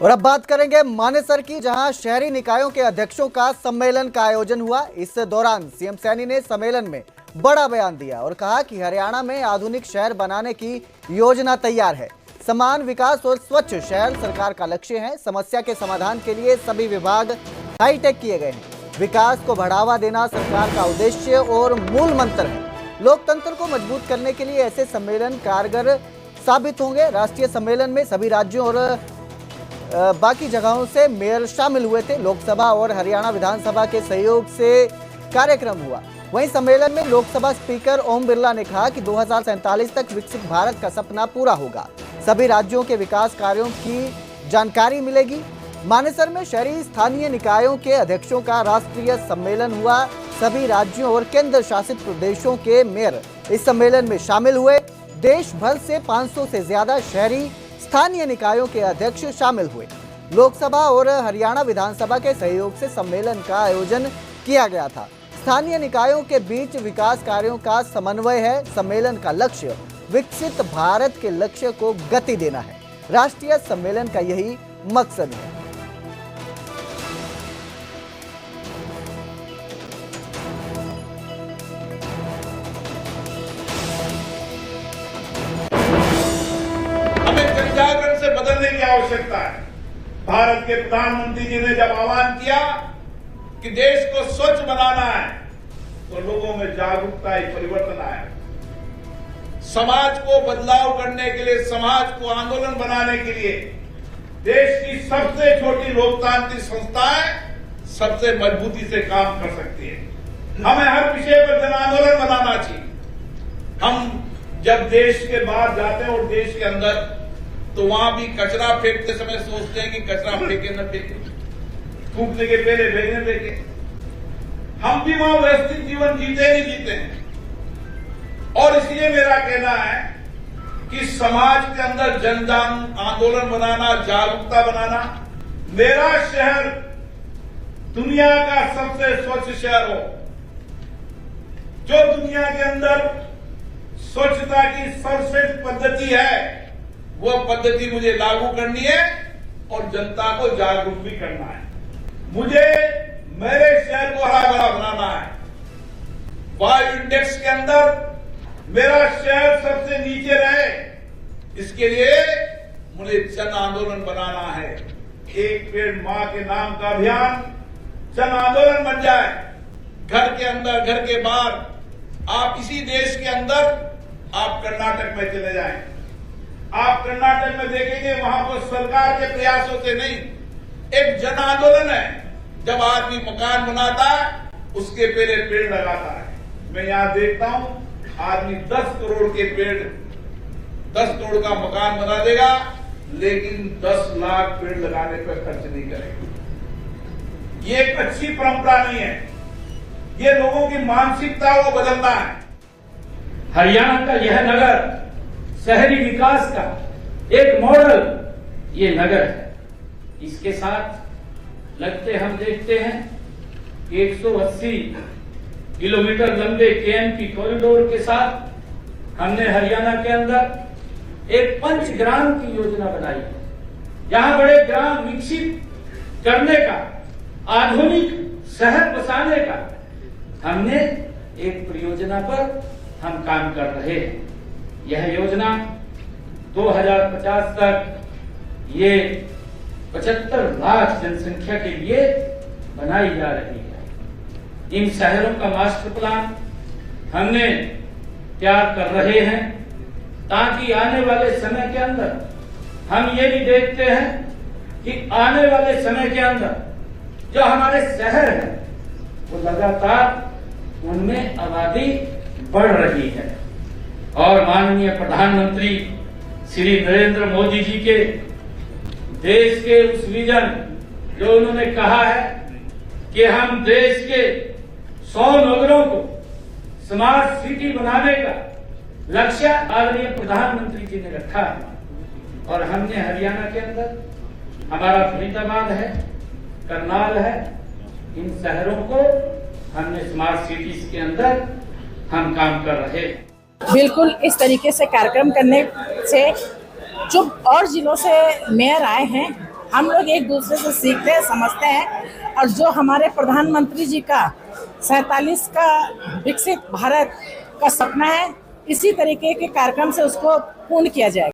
और अब बात करेंगे मानेसर की, जहां शहरी निकायों के अध्यक्षों का सम्मेलन का आयोजन हुआ। इस दौरान सीएम सैनी ने सम्मेलन में बड़ा बयान दिया और कहा कि हरियाणा में आधुनिक शहर बनाने की योजना तैयार है। समान विकास और स्वच्छ शहर सरकार का लक्ष्य है। समस्या के समाधान के लिए सभी विभाग हाईटेक किए गए हैं। विकास को बढ़ावा देना सरकार का उद्देश्य और मूल मंत्र है। लोकतंत्र को मजबूत करने के लिए ऐसे सम्मेलन कारगर साबित होंगे। राष्ट्रीय सम्मेलन में सभी राज्यों और बाकी जगहों से मेयर शामिल हुए थे। लोकसभा और हरियाणा विधानसभा के सहयोग से कार्यक्रम हुआ। वहीं सम्मेलन में लोकसभा स्पीकर ओम बिरला ने कहा कि 2047 तक विकसित भारत का सपना पूरा होगा। सभी राज्यों के विकास कार्यों की जानकारी मिलेगी। मानेसर में शहरी स्थानीय निकायों के अध्यक्षों का राष्ट्रीय सम्मेलन हुआ। सभी राज्यों और केंद्र शासित प्रदेशों के मेयर इस सम्मेलन में शामिल हुए। देश भर से 500 से ज्यादा शहरी स्थानीय निकायों के अध्यक्ष शामिल हुए। लोकसभा और हरियाणा विधानसभा के सहयोग से सम्मेलन का आयोजन किया गया था। स्थानीय निकायों के बीच विकास कार्यों का समन्वय है। सम्मेलन का लक्ष्य विकसित भारत के लक्ष्य को गति देना है। राष्ट्रीय सम्मेलन का यही मकसद है। जागरण से बदलने की आवश्यकता है। भारत के प्रधानमंत्री जी ने जब आह्वान किया कि देश को स्वच्छ बनाना है, तो लोगों में जागरूकता ही परिवर्तन आया। समाज को बदलाव करने के लिए, समाज को आंदोलन बनाने के लिए देश की सबसे छोटी लोकतांत्रिक संस्थाएं सबसे मजबूती से काम कर सकती है। हमें हर विषय पर जन आंदोलन बनाना चाहिए। हम जब देश के बाहर जाते हैं और देश के अंदर, तो वहां भी कचरा फेंकते समय सोचते हैं कि कचरा फेंके न फेंके, फूकने के पहले फेंकने फेंके। हम भी वहां व्यवस्थित जीवन जीते नहीं जीते हैं। और इसलिए मेरा कहना है कि समाज के अंदर जन आंदोलन बनाना, जागरूकता बनाना। मेरा शहर दुनिया का सबसे स्वच्छ शहर हो, जो दुनिया के अंदर स्वच्छता की सर्वश्रेष्ठ पद्धति है, वो पद्धति मुझे लागू करनी है और जनता को जागरूक भी करना है। मुझे मेरे शहर को हरा भरा बनाना है। वायु इंडेक्स के अंदर मेरा शहर सबसे नीचे रहे, इसके लिए मुझे जन आंदोलन बनाना है। एक पेड़ मां के नाम का अभियान जन आंदोलन बन जाए। घर के अंदर, घर के बाहर, आप इसी देश के अंदर आप कर्नाटक में चले जाएं, आप कर्नाटक में देखेंगे वहां पर सरकार के प्रयासों से नहीं, एक जन आंदोलन है। जब आदमी मकान बनाता है, उसके पहले पेड़ लगाता है। मैं यहां देखता हूं, आदमी 10 करोड़ के पेड़, 10 करोड़ का मकान बना देगा, लेकिन 10 लाख पेड़ लगाने पर खर्च नहीं करेगा। ये एक अच्छी परंपरा नहीं है। ये लोगों की मानसिकता को बदलना है। हरियाणा का यह नगर शहरी विकास का एक मॉडल ये नगर है। इसके साथ लगते हम देखते हैं 180 किलोमीटर लंबे केएमपी कॉरिडोर के साथ हमने हरियाणा के अंदर एक पंचग्राम की योजना बनाई है। जहां बड़े ग्राम विकसित करने का, आधुनिक शहर बसाने का हमने एक परियोजना पर हम काम कर रहे हैं। यह योजना 2050 तक ये 75 लाख जनसंख्या के लिए बनाई जा रही है। इन शहरों का मास्टर प्लान हमने तैयार कर रहे हैं, ताकि आने वाले समय के अंदर हम ये भी देखते हैं कि आने वाले समय के अंदर जो हमारे शहर हैं, वो लगातार उनमें आबादी बढ़ रही है। और माननीय प्रधानमंत्री श्री नरेंद्र मोदी जी के देश के उस विजन, जो उन्होंने कहा है कि हम देश के 100 नगरों को स्मार्ट सिटी बनाने का लक्ष्य आदरणीय प्रधानमंत्री जी ने रखा है। और हमने हरियाणा के अंदर हमारा फरीदाबाद है, करनाल है, इन शहरों को हमने स्मार्ट सिटीज के अंदर हम काम कर रहे हैं। बिल्कुल इस तरीके से कार्यक्रम करने से जो और जिलों से मेयर आए हैं हम लोग एक दूसरे से सीखते हैं, समझते हैं, और जो हमारे प्रधानमंत्री जी का 47 का विकसित भारत का सपना है, इसी तरीके के कार्यक्रम से उसको पूर्ण किया जाएगा।